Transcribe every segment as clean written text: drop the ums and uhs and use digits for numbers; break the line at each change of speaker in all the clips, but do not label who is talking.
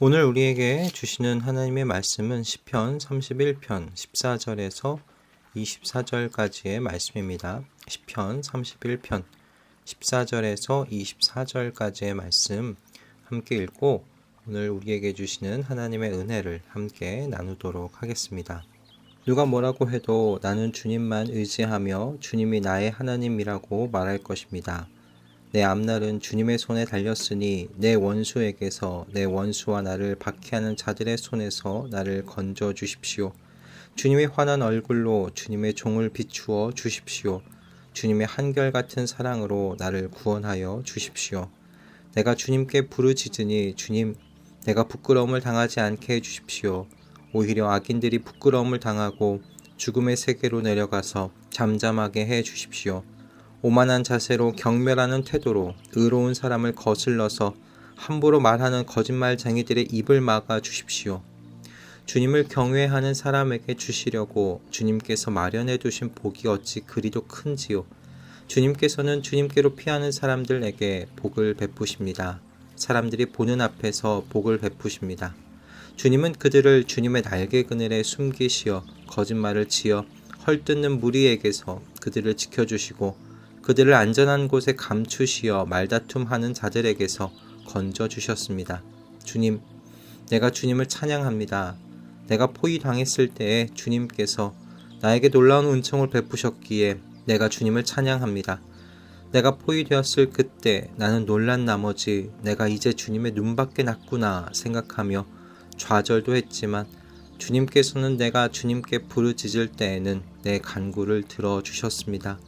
오늘 우리에게 주시는 하나님의 말씀은 시편 31편 14절에서 24절까지의 말씀입니다. 시편 31편 14절에서 24절까지의 말씀 함께 읽고 오늘 우리에게 주시는 하나님의 은혜를 함께 나누도록 하겠습니다. 누가 뭐라고 해도 나는 주님만 의지하며 주님이 나의 하나님이라고 말할 것입니다. 내 앞날은 주님의 손에 달렸으니 내 원수에게서 내 원수와 나를 박해하는 자들의 손에서 나를 건져 주십시오. 주님의 환한 얼굴로 주님의 종을 비추어 주십시오. 주님의 한결같은 사랑으로 나를 구원하여 주십시오. 내가 주님께 부르짖으니 주님, 내가 부끄러움을 당하지 않게 해주십시오. 오히려 악인들이 부끄러움을 당하고 죽음의 세계로 내려가서 잠잠하게 해 주십시오. 오만한 자세로 경멸하는 태도로 의로운 사람을 거슬러서 함부로 말하는 거짓말쟁이들의 입을 막아 주십시오. 주님을 경외하는 사람에게 주시려고 주님께서 마련해 두신 복이 어찌 그리도 큰지요. 주님께서는 주님께로 피하는 사람들에게 복을 베푸십니다. 사람들이 보는 앞에서 복을 베푸십니다. 주님은 그들을 주님의 날개 그늘에 숨기시어 거짓말을 지어 헐뜯는 무리에게서 그들을 지켜주시고 그들을 안전한 곳에 감추시어 말다툼하는 자들에게서 건져주셨습니다. 주님, 내가 주님을 찬양합니다. 내가 포위당했을 때에 주님께서 나에게 놀라운 은총을 베푸셨기에 내가 주님을 찬양합니다. 내가 포위되었을 그때 나는 놀란 나머지 내가 이제 주님의 눈밖에 났구나 생각하며 좌절도 했지만 주님께서는 내가 주님께 부르짖을 때에는 내 간구를 들어주셨습니다.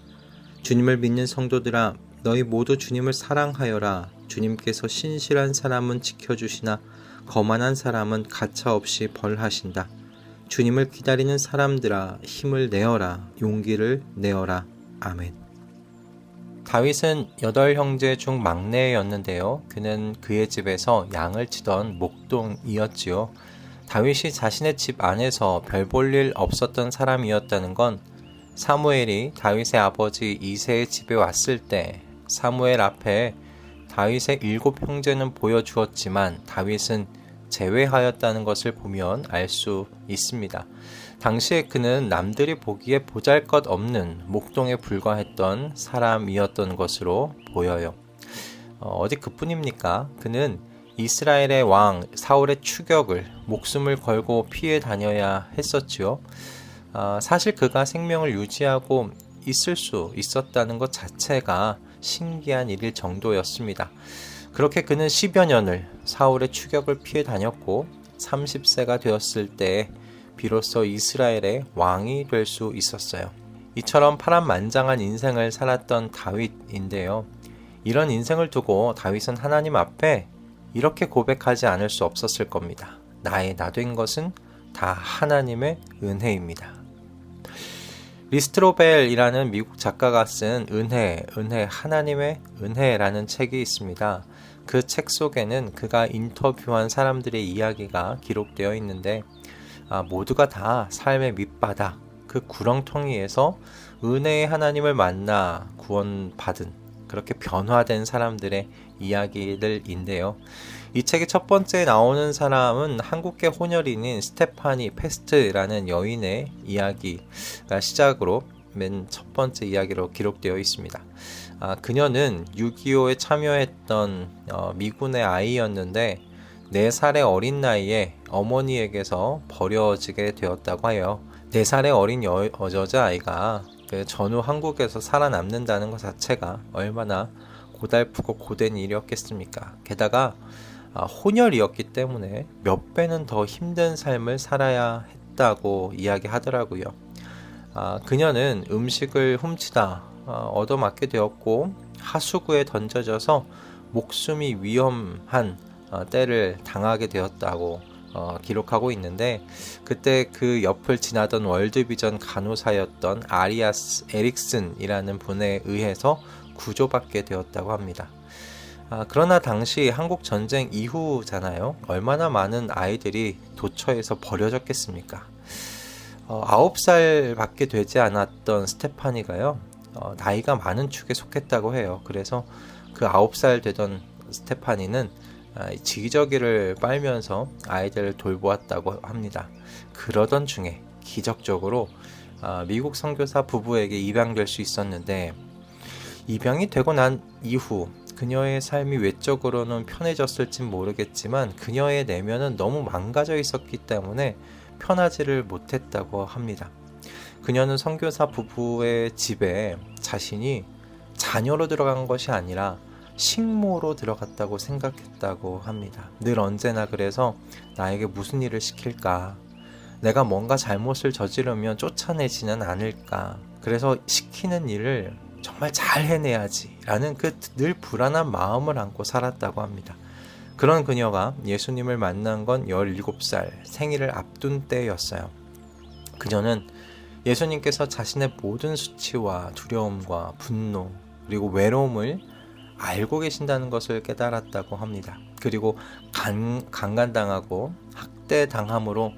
주님을 믿는 성도들아, 너희 모두 주님을 사랑하여라. 주님께서 신실한 사람은 지켜주시나 거만한 사람은 가차없이 벌하신다. 주님을 기다리는 사람들아, 힘을 내어라. 용기를 내어라. 아멘. 다윗은 8형제 중 막내였는데요. 그는 그의 집에서 양을 치던 목동이었지요. 다윗이 자신의 집 안에서 별 볼 일 없었던 사람이었다는 건 사무엘이 다윗의 아버지 이새의 집에 왔을 때 사무엘 앞에 다윗의 7 형제는 보여주었지만 다윗은 제외하였다는 것을 보면 알 수 있습니다. 당시에 그는 남들이 보기에 보잘것없는 목동에 불과했던 사람이었던 것으로 보여요. 어디 그뿐입니까? 그는 이스라엘의 왕 사울의 추격을 목숨을 걸고 피해 다녀야 했었지요. 사실 그가 생명을 유지하고 있을 수 있었다는 것 자체가 신기한 일일 정도였습니다. 그렇게 그는 10여 년을 사울의 추격을 피해 다녔고 30세가 되었을 때 비로소 이스라엘의 왕이 될 수 있었어요. 이처럼 파란만장한 인생을 살았던 다윗인데요. 이런 인생을 두고 다윗은 하나님 앞에 이렇게 고백하지 않을 수 없었을 겁니다. 나의 나된 것은 다 하나님의 은혜입니다. 리스트로벨이라는 미국 작가가 쓴 은혜, 하나님의 은혜라는 책이 있습니다. 그 책 속에는 그가 인터뷰한 사람들의 이야기가 기록되어 있는데 모두가 다 삶의 밑바닥, 그 구렁텅이에서 은혜의 하나님을 만나 구원받은 그렇게 변화된 사람들의 이야기들인데요. 이 책의 첫 번째 나오는 사람은 한국계 혼혈인인 스테파니 페스트라는 여인의 이야기가 시작으로 맨 첫 번째 이야기로 기록되어 있습니다. 그녀는 6.25에 참여했던 미군의 아이였는데 4살의 어린 나이에 어머니에게서 버려지게 되었다고 해요. 4살의 어린 여자아이가 그 전후 한국에서 살아남는다는 것 자체가 얼마나 고달프고 고된 일이었겠습니까? 게다가 혼혈이었기 때문에 몇 배는 더 힘든 삶을 살아야 했다고 이야기하더라고요. 그녀는 음식을 훔치다 얻어맞게 되었고 하수구에 던져져서 목숨이 위험한 때를 당하게 되었다고 기록하고 있는데 그때 그 옆을 지나던 월드비전 간호사였던 아리아스 에릭슨이라는 분에 의해서 구조받게 되었다고 합니다. 그러나 당시 한국 전쟁 이후잖아요. 얼마나 많은 아이들이 도처에서 버려졌겠습니까? 9살 밖에 되지 않았던 스테파니가요. 나이가 많은 축에 속했다고 해요. 그래서 그 9살 되던 스테파니는 지기저기를 빨면서 아이들을 돌보았다고 합니다. 그러던 중에 기적적으로 미국 선교사 부부에게 입양될 수 있었는데, 입양이 되고 난 이후 그녀의 삶이 외적으로는 편해졌을진 모르겠지만 그녀의 내면은 너무 망가져 있었기 때문에 편하지를 못했다고 합니다. 그녀는 선교사 부부의 집에 자신이 자녀로 들어간 것이 아니라 식모로 들어갔다고 생각했다고 합니다. 늘 언제나 그래서 나에게 무슨 일을 시킬까? 내가 뭔가 잘못을 저지르면 쫓아내지는 않을까? 그래서 시키는 일을 정말 잘 해내야지 라는 그 늘 불안한 마음을 안고 살았다고 합니다. 그런 그녀가 예수님을 만난 건 17살 생일을 앞둔 때였어요. 그녀는 예수님께서 자신의 모든 수치와 두려움과 분노 그리고 외로움을 알고 계신다는 것을 깨달았다고 합니다. 그리고 강간당하고 학대당함으로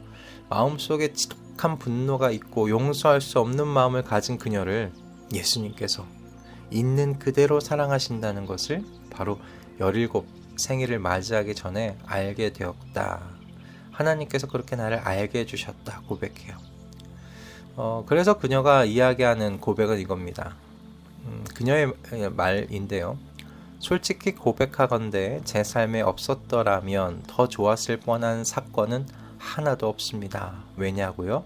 마음속에 지독한 분노가 있고 용서할 수 없는 마음을 가진 그녀를 예수님께서 있는 그대로 사랑하신다는 것을 바로 17 생일을 맞이하기 전에 알게 되었다. 하나님께서 그렇게 나를 알게 해주셨다 고백해요. 그래서 그녀가 이야기하는 고백은 이겁니다. 그녀의 말인데요. 솔직히 고백하건대 제 삶에 없었더라면 더 좋았을 뻔한 사건은 하나도 없습니다. 왜냐고요?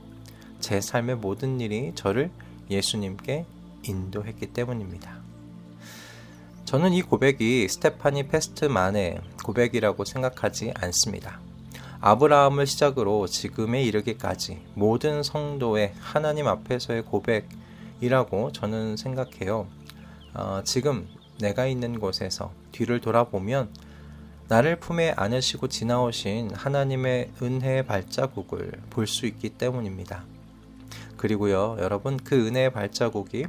제 삶의 모든 일이 저를 예수님께 인도했기 때문입니다. 저는 이 고백이 스테파니 페스트만의 고백이라고 생각하지 않습니다. 아브라함을 시작으로 지금에 이르기까지 모든 성도의 하나님 앞에서의 고백이라고 저는 생각해요. 지금 내가 있는 곳에서 뒤를 돌아보면 나를 품에 안으시고 지나오신 하나님의 은혜의 발자국을 볼 수 있기 때문입니다. 그리고요, 여러분, 그 은혜의 발자국이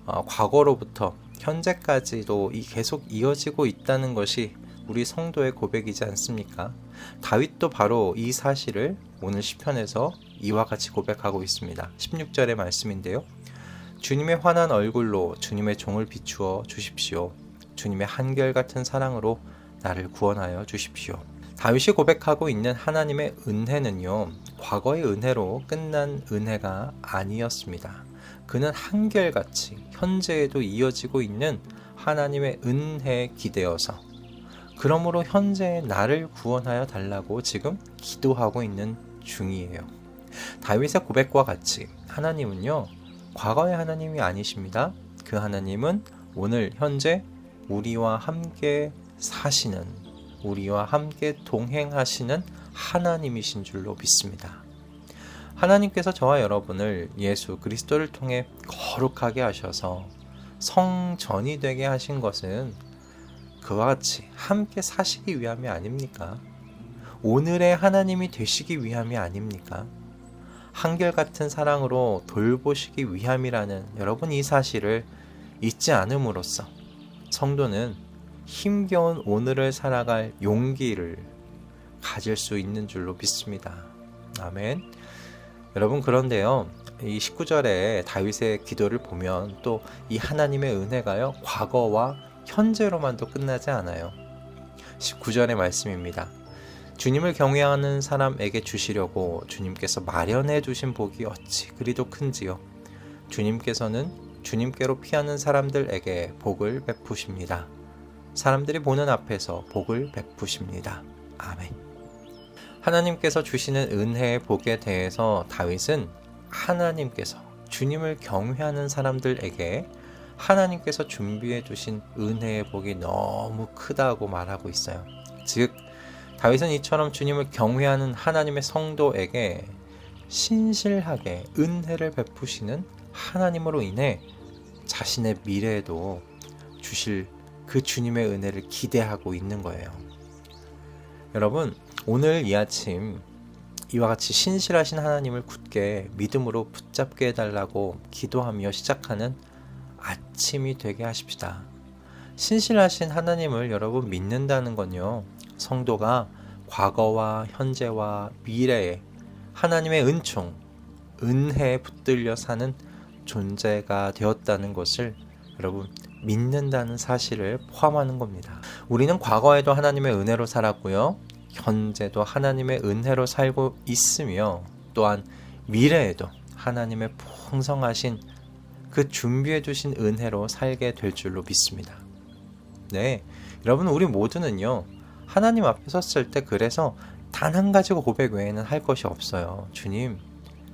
과거로부터 현재까지도 계속 이어지고 있다는 것이 우리 성도의 고백이지 않습니까? 다윗도 바로 이 사실을 오늘 시편에서 이와 같이 고백하고 있습니다. 16절의 말씀인데요. 주님의 환한 얼굴로 주님의 종을 비추어 주십시오. 주님의 한결같은 사랑으로 나를 구원하여 주십시오. 다윗이 고백하고 있는 하나님의 은혜는요, 과거의 은혜로 끝난 은혜가 아니었습니다. 그는 한결같이 현재에도 이어지고 있는 하나님의 은혜에 기대어서 그러므로 현재의 나를 구원하여 달라고 지금 기도하고 있는 중이에요. 다윗의 고백과 같이 하나님은요, 과거의 하나님이 아니십니다. 그 하나님은 오늘 현재 우리와 함께 사시는, 우리와 함께 동행하시는 하나님이신 줄로 믿습니다. 하나님께서 저와 여러분을 예수 그리스도를 통해 거룩하게 하셔서 성전이 되게 하신 것은 그와 같이 함께 사시기 위함이 아닙니까? 오늘의 하나님이 되시기 위함이 아닙니까? 한결같은 사랑으로 돌보시기 위함이라는 여러분 이 사실을 잊지 않음으로써 성도는 힘겨운 오늘을 살아갈 용기를 가질 수 있는 줄로 믿습니다. 아멘. 여러분, 그런데요, 이 19절에 다윗의 기도를 보면 또 이 하나님의 은혜가요, 과거와 현재로만도 끝나지 않아요. 19절의 말씀입니다. 주님을 경외하는 사람에게 주시려고 주님께서 마련해 두신 복이 어찌 그리도 큰지요. 주님께서는 주님께로 피하는 사람들에게 복을 베푸십니다. 사람들이 보는 앞에서 복을 베푸십니다. 아멘. 하나님께서 주시는 은혜의 복에 대해서 다윗은 하나님께서 주님을 경외하는 사람들에게 하나님께서 준비해 두신 은혜의 복이 너무 크다고 말하고 있어요. 즉, 다윗은 이처럼 주님을 경외하는 하나님의 성도에게 신실하게 은혜를 베푸시는 하나님으로 인해 자신의 미래에도 주실 그 주님의 은혜를 기대하고 있는 거예요. 여러분, 오늘 이 아침 이와 같이 신실하신 하나님을 굳게 믿음으로 붙잡게 해달라고 기도하며 시작하는 아침이 되게 하십시다. 신실하신 하나님을 여러분 믿는다는 건요, 성도가 과거와 현재와 미래에 하나님의 은총, 은혜에 붙들려 사는 존재가 되었다는 것을 여러분 믿는다는 사실을 포함하는 겁니다. 우리는 과거에도 하나님의 은혜로 살았고요. 현재도 하나님의 은혜로 살고 있으며 또한 미래에도 하나님의 풍성하신 그 준비해 두신 은혜로 살게 될 줄로 믿습니다. 네, 여러분 우리 모두는요. 하나님 앞에 섰을 때 그래서 단 한 가지 고백 외에는 할 것이 없어요. 주님,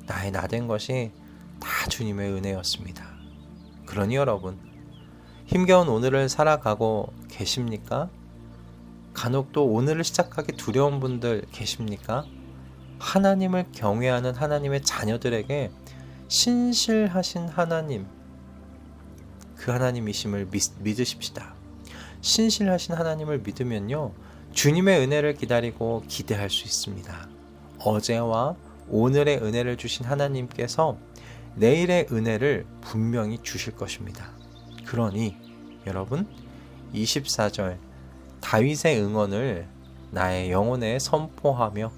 나의 나된 것이 다 주님의 은혜였습니다. 그러니 여러분, 힘겨운 오늘을 살아가고 계십니까? 간혹 또 오늘을 시작하기 두려운 분들 계십니까? 하나님을 경외하는 하나님의 자녀들에게 신실하신 하나님, 그 하나님이심을 믿으십시다. 신실하신 하나님을 믿으면요, 주님의 은혜를 기다리고 기대할 수 있습니다. 어제와 오늘의 은혜를 주신 하나님께서 내일의 은혜를 분명히 주실 것입니다. 그러니 여러분, 24절 다윗의 응언을 나의 영혼에 선포하며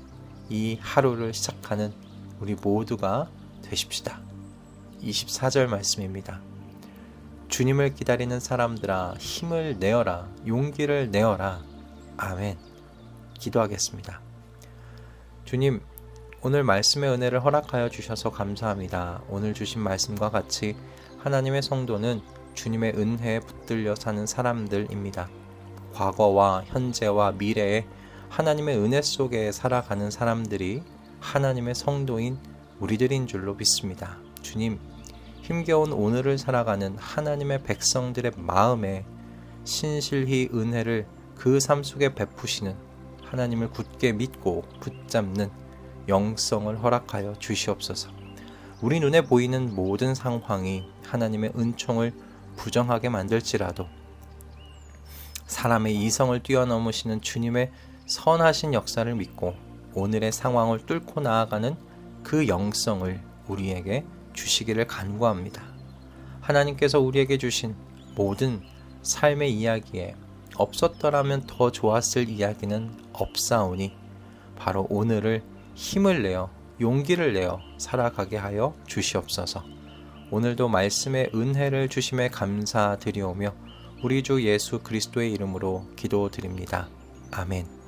이 하루를 시작하는 우리 모두가 되십시다. 24절 말씀입니다. 주님을 기다리는 사람들아, 힘을 내어라, 용기를 내어라. 아멘. 기도하겠습니다. 주님, 오늘 말씀의 은혜를 허락하여 주셔서 감사합니다. 오늘 주신 말씀과 같이 하나님의 성도는 주님의 은혜에 붙들려 사는 사람들입니다. 과거와 현재와 미래에 하나님의 은혜 속에 살아가는 사람들이 하나님의 성도인 우리들인 줄로 믿습니다. 주님, 힘겨운 오늘을 살아가는 하나님의 백성들의 마음에 신실히 은혜를 그 삶 속에 베푸시는 하나님을 굳게 믿고 붙잡는 영성을 허락하여 주시옵소서. 우리 눈에 보이는 모든 상황이 하나님의 은총을 부정하게 만들지라도 사람의 이성을 뛰어넘으시는 주님의 선하신 역사를 믿고 오늘의 상황을 뚫고 나아가는 그 영성을 우리에게 주시기를 간구합니다. 하나님께서 우리에게 주신 모든 삶의 이야기에 없었더라면 더 좋았을 이야기는 없사오니 바로 오늘을 힘을 내어 용기를 내어 살아가게 하여 주시옵소서. 오늘도 말씀의 은혜를 주심에 감사드리오며 우리 주 예수 그리스도의 이름으로 기도드립니다. 아멘.